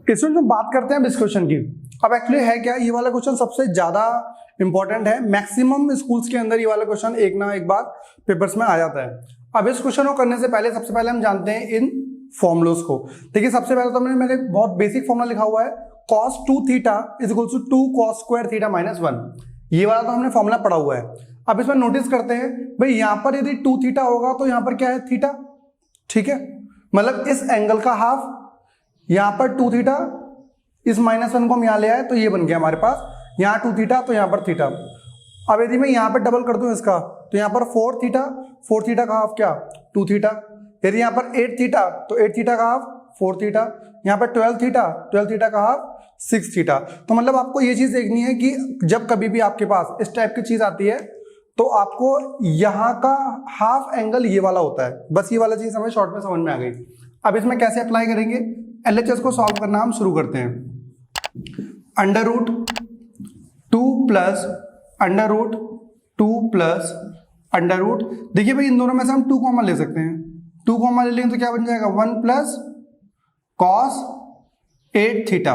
इसमें हम बात करते हैं अब इस क्वेश्चन की। अब एक्चुअली है क्या, ये वाला क्वेश्चन सबसे ज्यादा इंपॉर्टेंट है। मैक्सिमम स्कूल्स के अंदर ये वाला क्वेश्चन एक ना एक बार पेपर्स में आ जाता है। अब इस क्वेश्चन को करने से पहले सबसे पहले हम जानते हैं इन फॉर्मुलोस को। देखिए सबसे पहले तो मैंने बहुत बेसिक फॉर्मूला लिखा हुआ है, cos 2 theta is equal to 2 cos square theta minus 1। ये वाला तो हमने फॉर्मूला पढ़ा हुआ है। अब इसमें नोटिस करते हैं भाई, यहां पर यदि 2 थीटा होगा तो यहां पर क्या है, थीटा। ठीक है, मतलब इस एंगल का हाफ, यहां पर 2 थीटा, इस माइनस 1 को हम यहां ले आए तो ये बन गया हमारे पास, यहां 2 थीटा तो यहां पर थीटा। अब यदि मैं यहां पर डबल कर दूं इसका तो यहां पर 4 थीटा का हाफ क्या, 2 थीटा। यदि यहां पर 8 थीटा तो 8 थीटा का हाफ 4 थीटा। यहां पर 12 थीटा का हाफ 6 थीटा। तो मतलब आपको ये चीज देखनी है कि जब कभी भी आपके पास इस टाइप की चीज आती है तो आपको यहां का हाफ एंगल ये वाला होता है। बस ये वाला चीज हमें शॉर्ट में समझ में आ गई। अब इसमें कैसे अप्लाई करेंगे, एलएचएस को सॉल्व करना हम शुरू करते हैं। Under root 2 plus under root 2 plus under root, देखिए भाई इन दोनों में से हम 2 कॉमन ले सकते हैं। 2 कॉमन ले लेंगे तो क्या बन जाएगा, 1 प्लस कॉस 8 थीटा।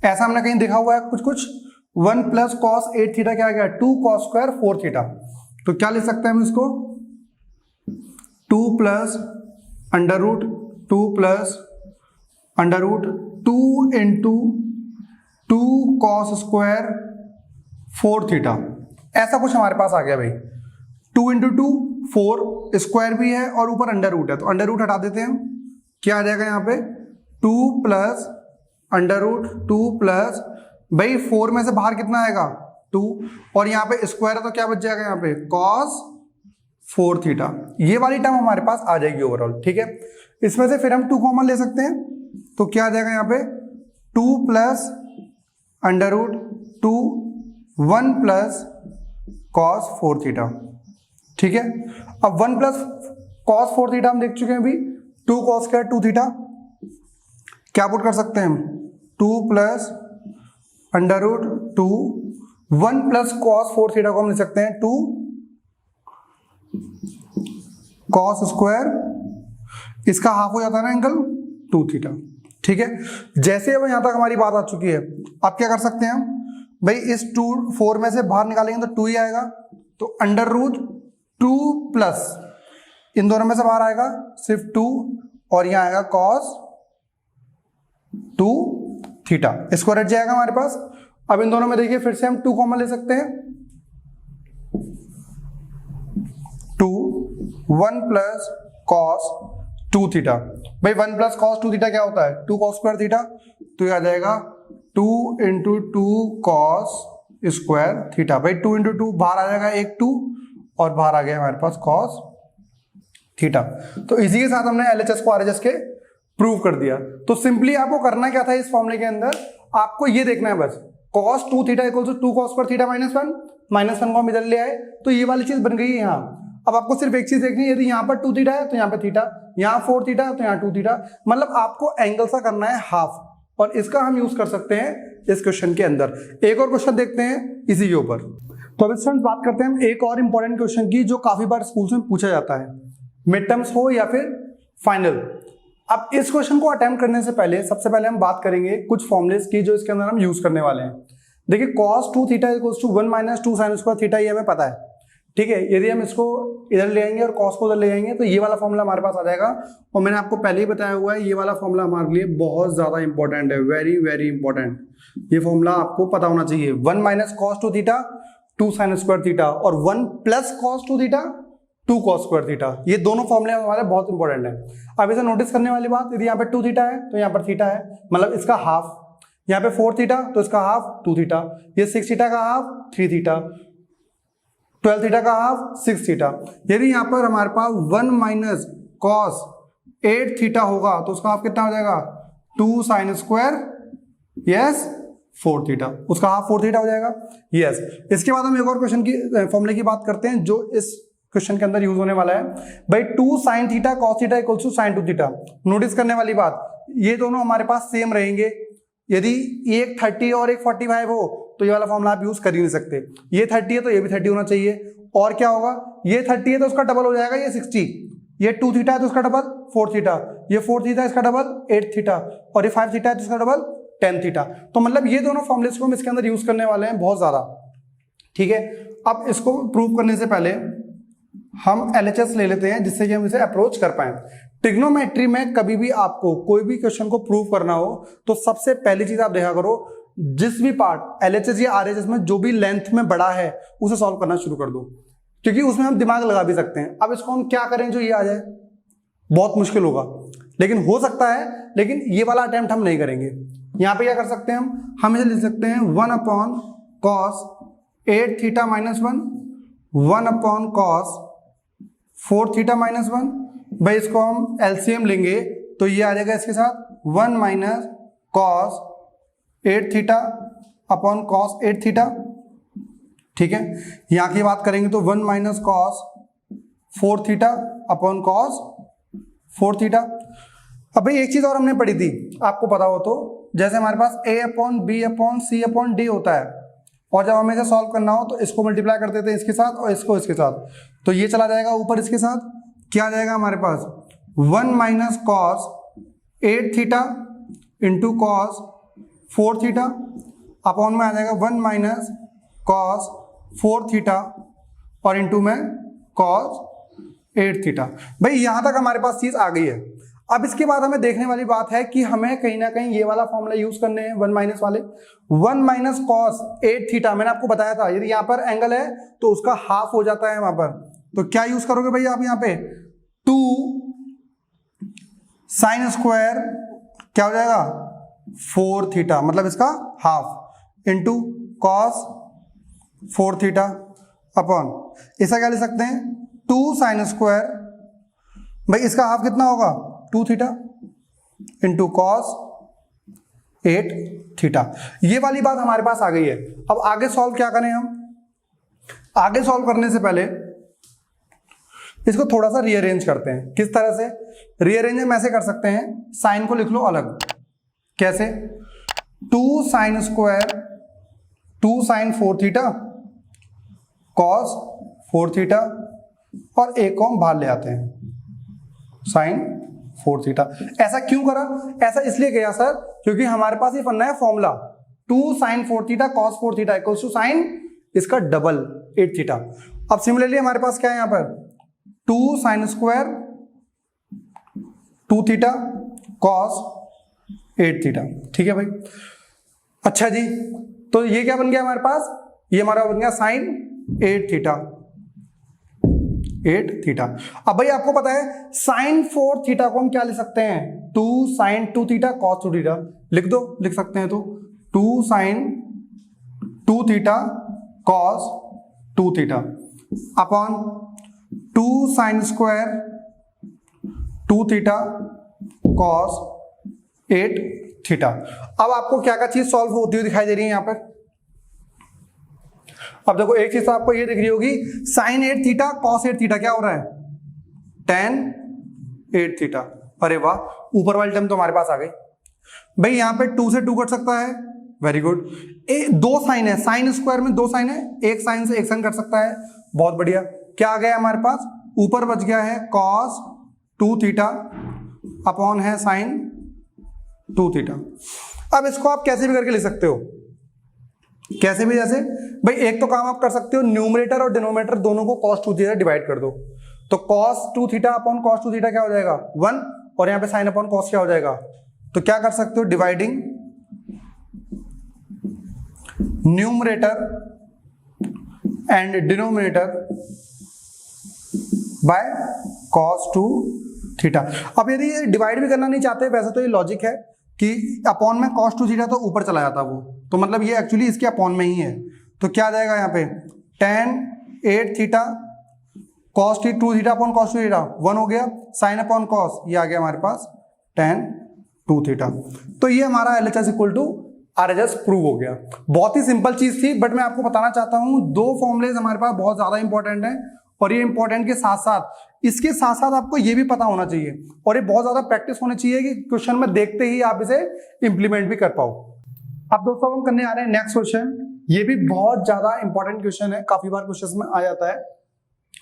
ऐसा हमने कहीं देखा हुआ है कुछ 1 प्लस कॉस 8 थीटा क्या आ गया, 2 कॉस स्क्वायर 4 थीटा। तो क्या ले सकते हैं हम इसको, 2 plus under root 2 plus under root 2 into 2 cos square 4 theta. ऐसा कुछ हमारे पास आ गया भाई। 2 इंटू 2 4, स्क्वायर भी है और ऊपर अंडर रूट है तो अंडर रूट हटा देते हैं। क्या आ जाएगा यहाँ पे, 2 प्लस अंडर रूट 2 प्लस, भाई 4 में से बाहर कितना आएगा 2, और यहाँ पे स्क्वायर है तो क्या बच जाएगा यहाँ पे cos 4 थीटा। ये वाली टर्म हमारे पास आ जाएगी ओवरऑल। ठीक है, इसमें से फिर हम 2 कॉमन ले सकते हैं तो क्या आ जाएगा यहाँ पे, 2 plus under root 2 1 plus cos 4 theta. ठीक है, अब 1 प्लस cos 4 थीटा हम देख चुके हैं अभी, 2 cos स्क्वायर 2 थीटा। क्या पुट कर सकते हैं हम, 2 plus under root 2 1 plus cos 4 theta को हम ले सकते हैं 2 cos स्क्वायर, इसका हाफ हो जाता है ना एंगल 2 थीटा। ठीक है, जैसे अब यहां तक हमारी बात आ चुकी है, अब क्या कर सकते हैं हम, भाई इस 2 4 में से बाहर निकालेंगे तो 2 ही आएगा, तो अंडर रूट 2 प्लस इन दोनों में से बाहर आएगा सिर्फ 2 और यहां आएगा cos 2 थीटा, इसको रट जाएगा हमारे पास। अब इन दोनों में देखिए फिर से हम 2 कॉमन ले सकते हैं, 2 1 प्लस cos 2 थीटा। भाई 1 प्लस cos 2 थीटा क्या होता है, 2 cos स्क्वायर थीटा, तो ये आ जाएगा 2 इंटू 2 cos स्क्वायर थीटा। भाई 2 इंटू 2 बाहर आ जाएगा एक 2 और बाहर आ गया हमारे पास cos थीटा। तो इसी के साथ हमने एलएचएस को आरएचएस के प्रूव कर दिया। तो सिंपली आपको करना क्या था इस फॉर्मूले के अंदर, आपको ये देखना है बस, cos 2 theta equal to 2 cos square theta minus 1 को हम इधर ले आए तो ये वाली चीज बन गई है यहाँ। अब आपको सिर्फ एक चीज देखनी है, यदि यहाँ पर 2 थीटा है तो यहाँ पे थीटा, यहाँ 4 थीटा है तो यहाँ 2 थीटा, मतलब आपको एंगल सा करना है हाफ, और इसका हम यूज कर सकते हैं इस क्वेश्चन के अंदर। एक और क्वेश्चन देखते हैं इसी के ऊपर। तो अब स्टूडेंट्स बात करते हैं हम एक और इंपॉर्टेंट क्वेश्चन की, जो काफी बार स्कूल्स में पूछा जाता है, मिड टर्म्स हो या फिर फाइनल। अब इस क्वेश्चन को अटेम्प्ट करने से पहले सबसे पहले हम बात करेंगे कुछ फॉर्मुलेस की जो इसके अंदर हम यूज करने वाले हैं। देखिए cos 2 theta equals to 1 minus 2 sine square theta, ये हमें पता है। ठीक है, यदि हम इसको इधर ले आएंगे और cos को उधर ले आएंगे तो ये वाला फॉर्मूला हमारे पास आ जाएगा। और मैंने आपको पहले ही बताया हुआ है ये वाला फॉर्मूला हमारे लिए बहुत ज्यादा इंपॉर्टेंट है, वेरी वेरी इंपॉर्टेंट। ये फॉर्मूला आपको पता होना चाहिए, 1 minus cos 2 theta 2 sine square theta, और 1 plus cos 2 theta 2 cos square theta. ये दोनों फॉर्मूले हमारे बहुत इंपॉर्टेंट है। अब इसे नोटिस करने वाली बात, यदि यहाँ पे 2 थीटा है तो यहाँ पर थीटा है, मतलब इसका हाफ। यहाँ पे 4 थीटा तो इसका हाफ 2 थीटा, ये 6 थीटा का हाफ 3 थीटा, 12 थीटा का हाफ 6 थीटा। यदि यहाँ पर हमारे पास 1 माइनस cos 8 थीटा होगा तो उसका हाफ कितना हो जाएगा, 2 साइन स्क्वायर यस 4 थीटा, उसका हाफ 4 थीटा हो जाएगा यस। इसके बाद हम एक और क्वेश्चन की फॉर्मूले की बात करते हैं जो इस क्वेश्चन के अंदर यूज होने वाला है। भाई 2 sine theta cos theta equals to sine 2 theta. Notice करने वाली बात, ये दोनों हमारे पास सेम रहेंगे। यदि एक 30 और एक 45 हो तो ये वाला फॉर्मूला आप यूज कर ही नहीं सकते। ये 30 है तो ये भी 30 होना चाहिए, और क्या होगा, ये 30 है तो उसका डबल हो जाएगा ये 60, ये 2 थीटा है तो उसका डबल 4 थीटा, ये 4 थीटा इसका डबल 8 थीटा, और ये 5 थीटा है तो इसका डबल 10 थीटा। तो मतलब ये दोनों फॉर्मूलेस को हम इसके अंदर यूज करने वाले हैं बहुत ज्यादा, ठीक है। अब इसको प्रूव करने से पहले हम LHS ले लेते हैं जिससे कि हम इसे अप्रोच कर पाए। ट्रिग्नोमेट्री में कभी भी आपको कोई भी क्वेश्चन को प्रूव करना हो तो सबसे पहली चीज आप देखा करो, जिस भी पार्ट LHS या RHS में जो भी लेंथ में बड़ा है उसे सॉल्व करना शुरू कर दो, क्योंकि उसमें हम दिमाग लगा भी सकते हैं। अब इसको हम क्या करें जो ये आ जाए, बहुत मुश्किल होगा, लेकिन हो सकता है, लेकिन ये वाला अटेम्प्ट हम नहीं करेंगे। यहां पे क्या कर सकते हैं हम इसे लिख सकते हैं 1/cos 8 theta minus 1, 1/cos 4 theta minus 1। भाई इसको हम LCM लेंगे तो ये आ जाएगा इसके साथ 1 minus cos 8 theta upon cos 8 theta, ठीक है। यहां की बात करेंगे तो 1 minus cos 4 theta upon cos 4 theta. अब भाई एक चीज और हमने पढ़ी थी, आपको पता हो तो, जैसे हमारे पास A/B/C/D होता है, और जब हमें इसे सॉल्व करना हो तो इसको मल्टीप्लाई कर देते हैं इसके साथ और इसको इसके साथ, तो ये चला जाएगा ऊपर इसके साथ, क्या आ जाएगा हमारे पास 1 minus cos 8 theta into cos 4 theta upon में आ जाएगा 1 माइनस cos 4 थीटा और इंटू में cos 8 थीटा। भाई यहां तक हमारे पास चीज आ गई है। अब इसके बाद हमें देखने वाली बात है कि हमें कहीं ना कहीं ये वाला फॉर्मूला यूज करने हैं 1 माइनस वाले। 1 माइनस cos 8 थीटा मैंने आपको बताया था, यदि यहाँ पर एंगल है तो उसका हाफ हो जाता है वहां पर, तो क्या यूज करोगे भाई आप यहाँ पे 2 साइन स्क्वायर क्या हो जाएगा 4 थीटा, मतलब इसका half into cos 4 theta upon इसका क्या ले सकते हैं 2 साइन स्क्वायर, भाई इसका हाफ कितना होगा 2 थीटा इंटू cos 8 थीटा। ये वाली बात हमारे पास आ गई है। अब आगे सॉल्व क्या करें हम, आगे सॉल्व करने से पहले इसको थोड़ा सा रीअरेंज करते हैं। किस तरह से रीअरेंज हम ऐसे कर सकते हैं, साइन को लिख लो अलग, कैसे 2 sine square 2 sine 4 theta cos 4 theta और एक को हम बाहर ले आते हैं साइन 4 थीटा। ऐसा क्यों करा, ऐसा इसलिए किया सर क्योंकि हमारे पास ये बनना है formula 2 sine 4 theta cos 4 theta equals to sine इसका डबल 8 थीटा। अब सिमिलरली हमारे पास क्या है यहाँ पर 2 sine square 2 theta cos 8 theta, ठीक है भाई। अच्छा जी, तो ये क्या बन गया हमारे पास, ये हमारा बन गया साइन 8 थीटा 8 थीटा। अब भाई आपको पता है साइन 4 थीटा को हम क्या लिख सकते हैं 2 साइन 2 थीटा cos 2 थीटा, लिख दो, लिख सकते हैं तो 2 sine 2 theta cos 2 theta upon 2 sine square 2 theta cos 8 theta. अब आपको क्या क्या चीज सॉल्व होती हुई दिखाई दे रही है यहां पर, अब देखो एक चीज तो आपको ये दिख रही होगी साइन 8 थीटा cos 8 थीटा क्या हो रहा है tan 8 थीटा। अरे वाह, ऊपर वाली टर्म तो हमारे पास आ गई। भाई यहां पे 2 से 2 कट सकता है, वेरी गुड। दो साइन है, साइन स्क्वायर में 2 साइन है, एक साइन से एक साइन कट सकता है, बहुत बढ़िया। क्या आ गया हमारे पास, ऊपर बच गया है cos 2 थीटा अपॉन है साइन 2 थीटा। अब इसको आप कैसे भी करके लिख सकते हो, कैसे भी, जैसे भाई एक तो काम आप कर सकते हो न्यूमरेटर और डिनोमिनेटर दोनों को cos 2 थीटा डिवाइड कर दो, तो cos 2 theta upon cos 2 theta क्या हो जाएगा 1, और यहां पे साइन अपॉन cos क्या हो जाएगा, तो क्या कर सकते हो dividing numerator and denominator by cos 2 theta. अब यदि ये डिवाइड भी करना नहीं चाहते, वैसे तो ये लॉजिक है कि अपॉन में cos 2 थीटा तो ऊपर चला जाता वो, तो मतलब ये एक्चुअली इसके अपॉन में ही है, तो क्या आ जाएगा यहाँ पे tan 8 theta cos 2 theta upon cos 2 theta 1 हो गया, साइन अपॉन cos ये आ गया हमारे पास tan 2 थीटा। तो ये हमारा LHS equal to RHS prove हो गया। बहुत ही सिंपल चीज थी, बट मैं आपको बताना चाहता हूं दो फॉर्मुलेज हमारे पास बहुत ज्यादा इंपॉर्टेंट है, और ये इंपॉर्टेंट के साथ साथ इसके साथ साथ आपको ये भी पता होना चाहिए और ये बहुत ज्यादा प्रैक्टिस होनी चाहिए कि क्वेश्चन में देखते ही आप इसे इंप्लीमेंट भी कर पाओ। अब दोस्तों हम करने आ रहे हैं नेक्स्ट क्वेश्चन, ये भी बहुत ज्यादा इंपॉर्टेंट क्वेश्चन है, काफी बार क्वेश्चन में आ जाता है,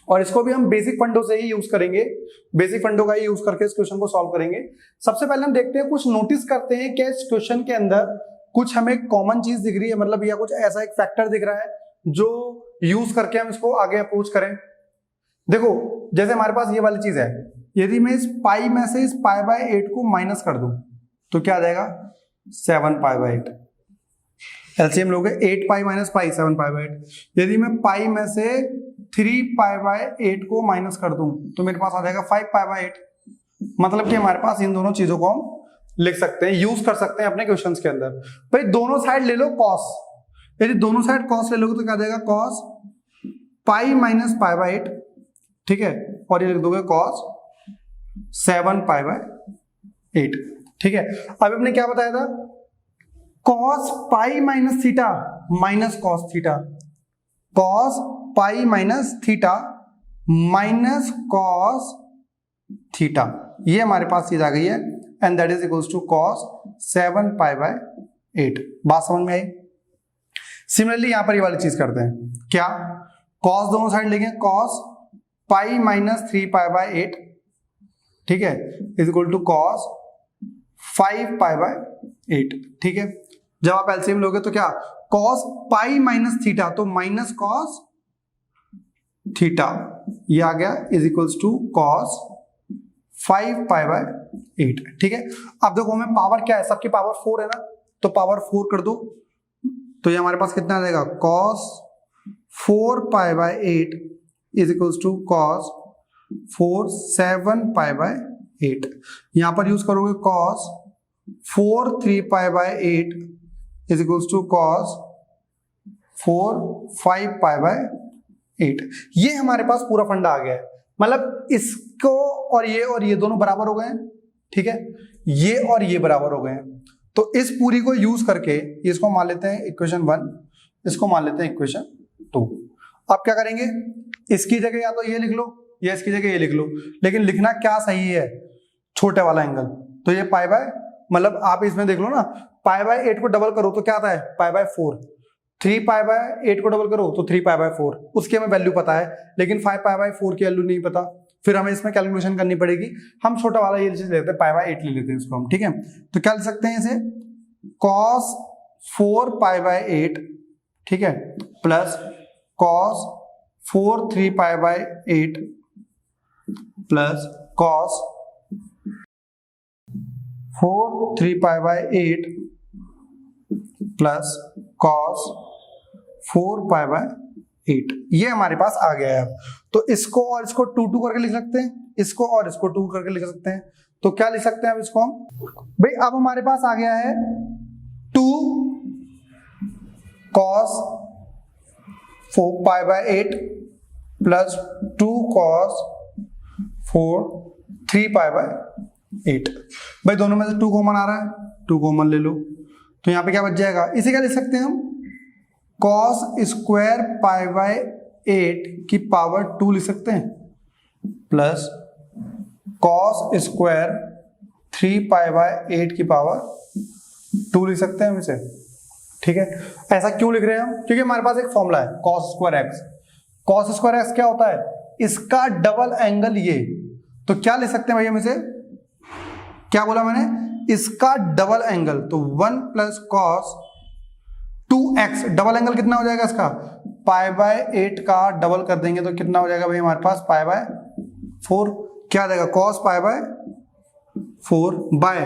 और इसको भी हम बेसिक फंडों से ही यूज करेंगे, बेसिक फंडों का ही यूज करके इस क्वेश्चन को सॉल्व करेंगे। सबसे पहले हम देखते हैं, कुछ नोटिस करते हैं कि इस क्वेश्चन के अंदर कुछ हमें कॉमन चीज दिख रही है, मतलब या कुछ ऐसा एक फैक्टर दिख रहा है जो यूज करके हम इसको आगे अप्रोच करें। देखो जैसे हमारे पास ये वाली चीज है, यदि मैं इस पाई में से इस पाई बाय 8 को माइनस कर दूं तो क्या आ जाएगा 7 पाई बाय 8। एलसीएम लोगे 8 pi minus pi 7 pi by 8। यदि मैं पाई में से 3 पाई बाय 8 को माइनस कर दूं तो मेरे पास आ जाएगा 5 पाई बाय 8। मतलब कि हमारे पास इन दोनों चीजों को हम लिख सकते हैं, यूज कर सकते हैं अपने क्वेश्चंस के अंदर। भाई दोनों साइड ले लो कॉस, यदि दोनों साइड कॉस ले लोगे तो क्या आ जाएगा cos pi minus pi by 8, ठीक है, और ये लिख दोगे कॉस 7 पाई बाय 8, ठीक है। अब हमने क्या बताया था, cos pi minus theta minus cos theta, cos pi minus theta minus cos theta, ये हमारे पास चीज आ गई है, and that is equals to cos 7 pi by 8। बात समझ में आई। सिमिलरली यहां पर ये वाली चीज करते हैं, क्या कॉस दोनों साइड लेंगे, cos pi minus 3 pi by 8, ठीक है, is equal to cos 5 pi by 8, ठीक है। जब आप एलसीएम लोगे तो क्या कॉस पाई माइनस थीटा तो माइनस कॉस थीटा, ये आ गया is equals to cos 5 pi by 8, ठीक है। अब देखो हमें पावर क्या है, सबकी पावर 4 है ना, तो पावर 4 कर दो तो ये हमारे पास कितना आ जाएगा cos 4 pi by 8 is equals to cos 7 pi by 8। यहां पर यूज करोगे cos 3 pi by 8 is equals to cos 5 pi by 8। ये हमारे पास पूरा फंडा आ गया है, मतलब इसको और ये दोनों बराबर हो गए हैं, ठीक है, ये और ये बराबर हो गए हैं। तो इस पूरी को यूज करके इसको मान लेते हैं इक्वेशन 1, इसको मान लेते हैं इक्वेशन 2। अब क्या करेंगे, इसकी जगह या तो ये लिख लो या इसकी जगह ये लिख लो, लेकिन लिखना क्या सही है, छोटे वाला एंगल। तो ये पाई बाय, मतलब आप इसमें देख लो ना, पाई बाय 8 को डबल करो तो क्या आता है पाई बाय 4, 3 पाई बाय 8 को डबल करो तो 3 पाई बाय 4, उसकी हमें वैल्यू पता है, लेकिन 5 पाई बाय 4 की वैल्यू नहीं पता, फिर हमें इसमें कैलकुलेशन करनी पड़ेगी। हम छोटा वाला ये चीज लेते हैं, पाई बाय 8 ले लेते हैं इसको हम, ठीक है। तो क्या लिख सकते हैं इसे cos 4 पाई बाय 8, ठीक है, plus cos 3 pi by 8 plus cos 3 pi by 8 plus cos 4 pi by 8, ये हमारे पास आ गया है। तो इसको और इसको 2 करके लिख सकते हैं, इसको और इसको 2 करके लिख सकते हैं। तो क्या लिख सकते हैं अब इसको हम, भाई अब हमारे पास आ गया है 2 cos 4 pi by 8 plus 2 cos 3 pi by 8। भाई दोनों में से 2 कॉमन आ रहा है, 2 कॉमन ले लो, तो यहां पे क्या बच जाएगा, इसे क्या लिख सकते हैं हम cos स्क्वायर पाई बाय 8 की पावर 2 लिख सकते हैं, plus cos square 3 pi by 8 की पावर 2 लिख सकते हैं हम इसे, ठीक है। ऐसा क्यों लिख रहे हैं हम, क्योंकि हमारे पास एक फॉर्मूला है cos square x। cos square x क्या होता है, इसका डबल एंगल ये, तो क्या लिख सकते हैं भाई हम इसे, क्या बोला मैंने, इसका डबल एंगल, तो 1 plus cos 2x, double angle कितना हो जाएगा इसका, पाई बाय 8 का डबल कर देंगे तो कितना हो जाएगा भाई हमारे पास पाई बाय 4, क्या आ जाएगा cos pi by 4 by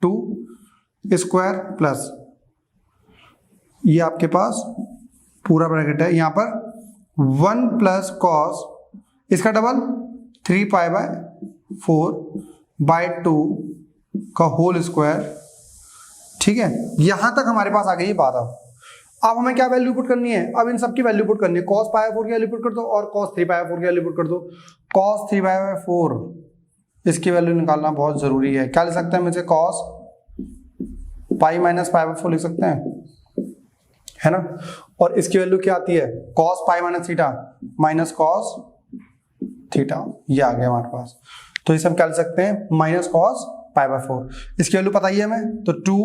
2 square plus ये आपके पास पूरा ब्रैकेट है, यहां पर 1 प्लस cos इसका डबल 3 पाई बाय 4 बाय 2 का होल स्क्वायर, ठीक है। यहां तक हमारे पास आ गई बात। अब हमें क्या वैल्यू पुट करनी है, अब इन सबकी वैल्यू पुट करनी है, cos पाई 4 की वैल्यू पुट कर दो और cos 3 पाई 4 की वैल्यू पुट कर दो। cos 3 पाई 4 इसकी वैल्यू निकालना बहुत जरूरी है, क्या लिख सकते हैं हम इसे, cos पाई माइनस पाई 4 लिख सकते हैं, है ना, और इसकी वैल्यू क्या आती है cos पाई minus theta minus cos theta, ये आ गया हमारे पास। तो इसे हम क्या लिख सकते हैं माइनस cos पाई बाय 4, इसकी वैल्यू पता ही है हमें, तो 2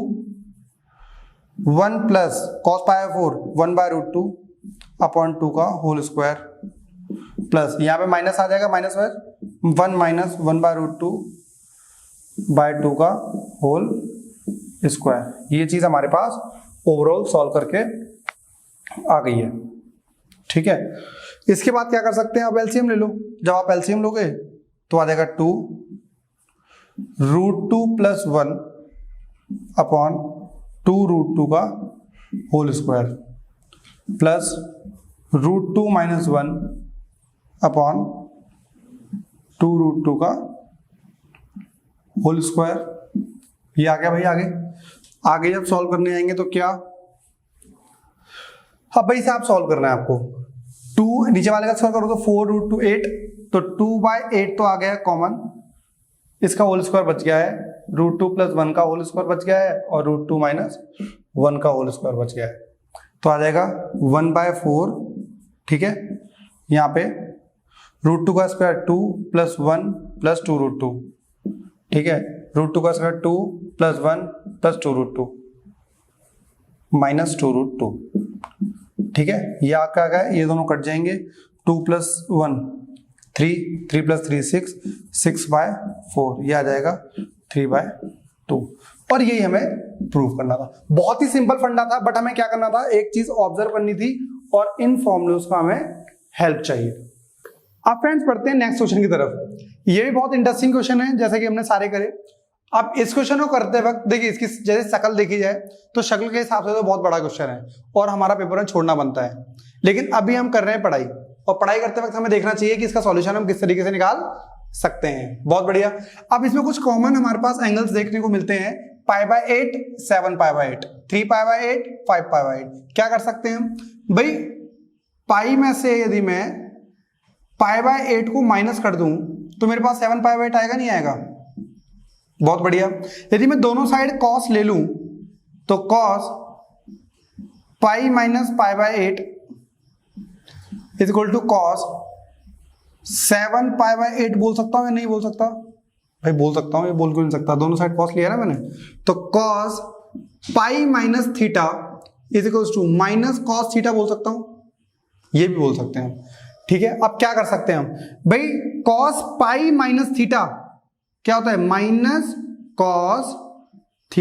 1 plus cos pi 4 1 by root 2 upon 2 का होल स्क्वायर, प्लस यहाँ पे माइनस आ जाएगा, माइनस 1 माइनस 1/√2/2 का होल स्क्वायर। ये चीज हमारे पास ओवरऑल सॉल्व करके आ गई है। ठीक है, इसके बाद क्या कर सकते हैं, अब एलसीएम ले लो। जब आप एलसीएम लोगे तो आ जाएगा 2√2 + 1 अपॉन 2√2 का होल स्क्वायर प्लस √2 - 1 अपॉन 2√2 का होल स्क्वायर। ये आ गया भाई आगे। आगे जब सॉल्व करने आएंगे तो क्या, अब भाई से आप सॉल्व करना है आपको। 2 नीचे वाले का सॉल्व करो तो 4√2 8, तो 2/8 तो आ गया कॉमन, इसका होल स्क्वायर बच गया है, √2 + 1 का होल स्क्वायर बच गया है और √2 - 1 का होल स्क्वायर बच गया है। तो आ जाएगा 1/4। ठीक है, यहाँ पे √2 का स्क्वायर 2 + 1 + 2√2। ठीक है, √2 का स्क्वायर 2 + 1 + 2√2 - 2√2। ठीक है, ये आपका आ गया, ये दोनों कट जाएंगे, 2 + 1 3, 3 + 3 6, 6/4, ये आ जाएगा 3/2। और यही हमें प्रूव करना था। बहुत ही सिंपल फंडा था, बट हमें क्या करना था, एक चीज ऑब्जर्व करनी थी और इन फॉर्मूलोज का हमें हेल्प चाहिए। अब फ्रेंड्स पढ़ते हैं नेक्स्ट क्वेश्चन की तरफ। ये भी बहुत इंटरेस्टिंग क्वेश्चन है, जैसे कि हमने सारे करे। अब इस क्वेश्चन को करते वक्त देखिए, इसकी जैसे शक्ल देखी जाए तो शक्ल के हिसाब से तो बहुत बड़ा क्वेश्चन है और हमारा पेपर में छोड़ना बनता है, लेकिन अभी हम कर रहे हैं पढ़ाई, और पढ़ाई करते वक्त हमें देखना चाहिए कि इसका सॉल्यूशन हम किस तरीके से निकाल सकते हैं। बहुत बढ़िया। अब इसमें कुछ कॉमन हमारे पास एंगल्स देखने को मिलते हैं, π/8 7π/8, 3π/8 5π/8। क्या कर सकते हैं हम भाई, पाई में से यदि मैं π/8 को माइनस कर दूं तो मेरे पास 7π/8 आएगा, नहीं आएगा? बहुत बढ़िया। यदि मैं दोनों साइड cos ले लूं तो cos π - π/8 इक्वल टू cos 7π/8 बोल सकता हूं या नहीं बोल सकता? भाई बोल सकता हूं, ये बोल क्यों नहीं सकता, दोनों साइड cos लिया ना मैंने। तो cos π - θ इक्वल टू -cos θ बोल सकता हूं, ये भी बोल सकते हैं। ठीक है, अब क्या कर सकते हैं हम भाई, cos π - θ क्या होता है, -cos θ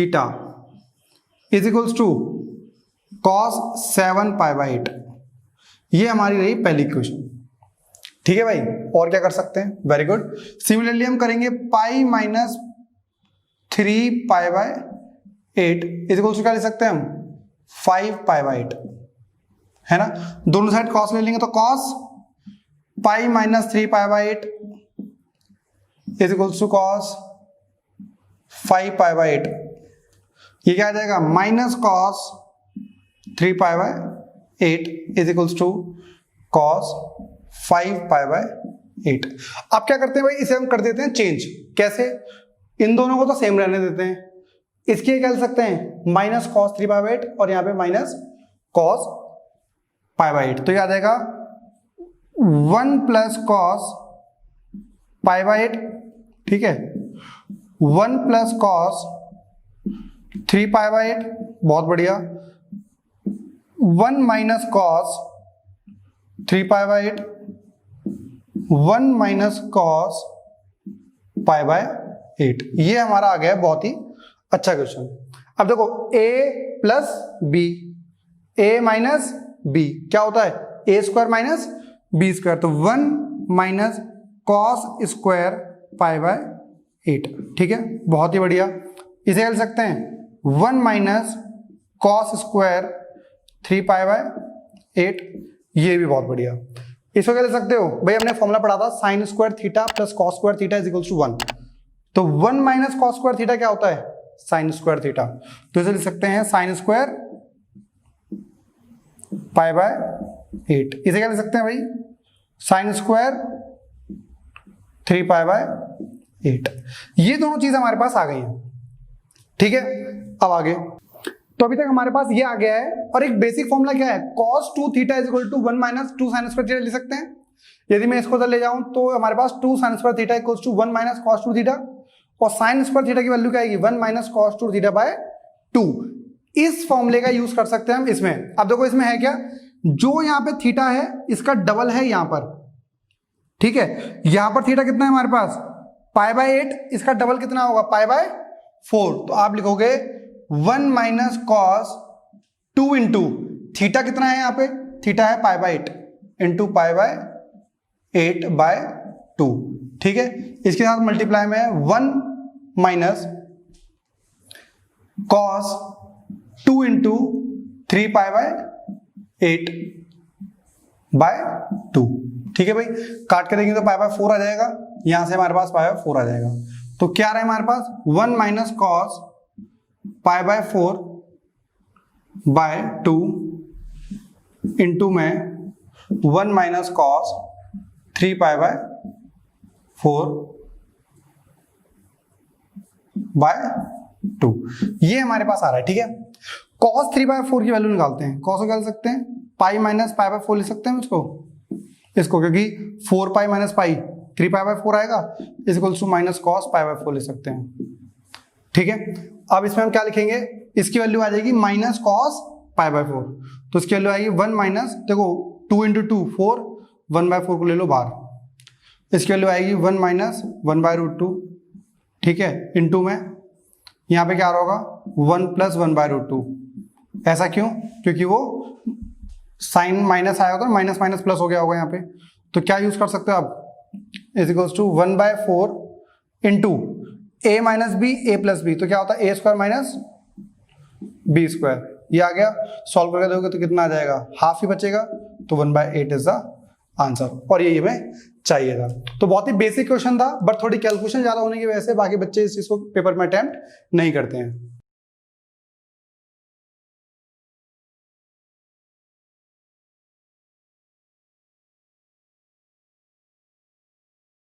is equals to cos 7π/8। ये हमारी रही पहली इक्वेशन। ठीक है भाई, और क्या कर सकते हैं, वेरी गुड। सिमिलरली हम करेंगे π - 3π/8 इज इक्वल्स टू क्या ले सकते हैं हम, 5π/8, है ना। दोनों साइड cos ले लेंगे तो cos π - 3π/8 is equals to cos 5π/8। ये क्या आ जाएगा, -cos 3π/8 is equals to cos 5π/8। अब क्या करते हैं भाई, इसे हम कर देते हैं चेंज। कैसे, इन दोनों को तो सेम रहने देते हैं, इसके क्या कर सकते हैं, -cos 3π/8 और यहाँ पे -cos π/8। तो ये आ जाएगा 1 + cos π/8। ठीक है, 1 + cos 3π/8, बहुत बढ़िया, 1 - cos 3π/8, 1 - cos π/8। ये हमारा आ गया बहुत ही अच्छा क्वेश्चन। अब देखो a + b, a - b क्या होता है, a² - b², तो 1 - cos स्क्वायर π/8। ठीक है, बहुत ही बढ़िया। इसे कर सकते हैं 1 - cos स्क्वायर 3π/8, ये भी बहुत बढ़िया। इसको क्या ले सकते हो भाई, हमने फॉर्मूला पढ़ा था sin² θ + cos² θ is equal to 1। तो 1 - cos² θ क्या होता है, sin² θ। तो इसे लिख सकते हैं sin² π/8। इसे क्या लिख सकते हैं भाई, sin² 3π/8। ये दोनों चीज हमारे पास आ गई हैं। ठीक है, अब आगे, तो अभी तक हमारे पास ये आ गया है, और एक बेसिक फॉर्मूला क्या है, cos 2θ is equal to 1 - 2 sin² θ ले सकते हैं। यदि मैं इसको ले जाऊं तो हमारे पास 2 sin² θ इक्वल टू 1 - cos 2θ, और sin² θ की वैल्यू क्या आएगी, 1 - cos 2θ/2। इस फॉर्मूले का यूज कर सकते हैं हम इसमें। अब देखो इसमें है क्या, जो यहाँ पे थीटा है इसका डबल है यहाँ पर, ठीक है। यहां पर थीटा कितना है हमारे पास, पाई बाय 8, इसका डबल कितना होगा, पाई बाय 4। तो आप लिखोगे 1 माइनस कॉस 2 इंटू थीटा कितना है यहाँ पे, थीटा है pi by 8 into pi by 8 by 2। ठीक है, इसके साथ मल्टीप्लाई में 1 minus cos 2 into 3 pi by 8 by 2। ठीक है भाई, काट के देखेंगे तो पाई बाय 4 आ जाएगा, यहां से हमारे पास पाई बाय 4 आ जाएगा। तो क्या रहा है हमारे पास 1 minus cos pi by 4 by 2 into में 1 minus cos 3 pi by 4 by 2, ये हमारे पास आ रहा है। ठीक है, cos 3 बाय 4 की वैल्यू निकालते हैं। cos को क्या लिख सकते हैं, पाई माइनस पाई बाय 4 लिख सकते हैं इसको क्योंकि 4 pi minus pi 3 pi by 4 आएगा, is equals to minus cos pi by 4 लिख सकते हैं। ठीक है, अब इसमें हम क्या लिखेंगे, इसकी वैल्यू आ जाएगी माइनस कॉस पाई बाय 4, तो इसकी वैल्यू आएगी 1 माइनस, देखो 2 इंटू 2 4, 1 बाय 4 को ले लो बाहर, इसकी वैल्यू आएगी 1 माइनस 1 बाय रूट 2। ठीक है, इंटू में यहाँ पे क्या होगा 1 प्लस 1 बाय रूट 2। ऐसा क्यों, क्योंकि वो साइन माइनस आया होगा, माइनस माइनस प्लस हो गया होगा यहाँ पे। तो क्या यूज कर सकते हो आप, is equals to 1 by 4 into A minus B A plus B, तो क्या होता है A square minus B square, ये आ गया। सॉल्व करके दोगे तो कितना आ जाएगा, हाफ ही बचेगा, तो 1 बाय 8 इज द आंसर, और ये हमें चाहिए था। तो बहुत ही बेसिक क्वेश्चन था, बट थोड़ी कैलकुलेशन ज्यादा होने की वजह से बाकी बच्चे इस चीज को पेपर में अटेम्प्ट नहीं करते हैं।